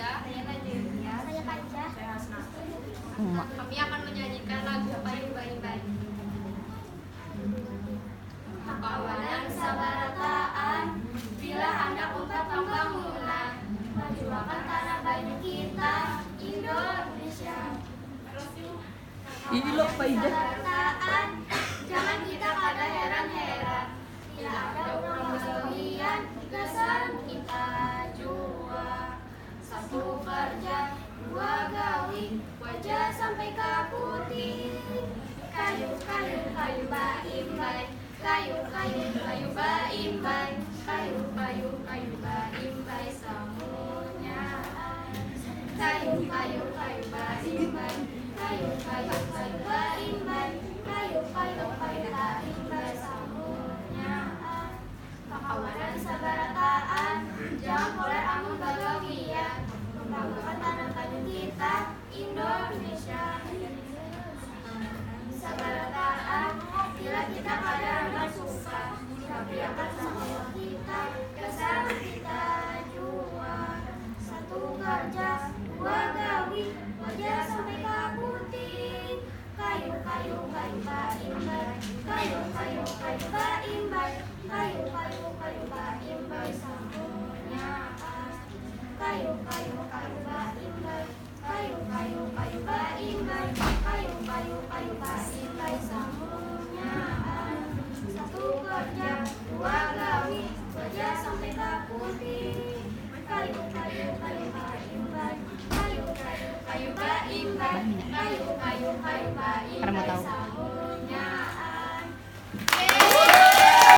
Aja. Saya Najeriya. Saya Kanca. Saya Hasna. Emak. Kami akan menyanyikan lagu Payung Bayi-Bayi. Kawanan sabarataan, bila hendak untuk pembangunan, perjuangan tanah baju kita, Indonesia. Ilo Pak Ija. Sabarataan, jangan kita pada heran-heran, tidak ada uang berlebihan, dasar kita jua. Satu kerja, dua gawi, wajah sampai ke putih. Kayu, kayu, kayu baimbai, kayu, kayu, kayu baimbai, kayu, kayu, kayu baimbai semuanya. Kayu, kayu, kayu baimbai, kayu, kayu, kayu baimbai, kayu, kayu, kayu baimbai semuanya. Kawanan sabarataan, jangan boleh amun gagal.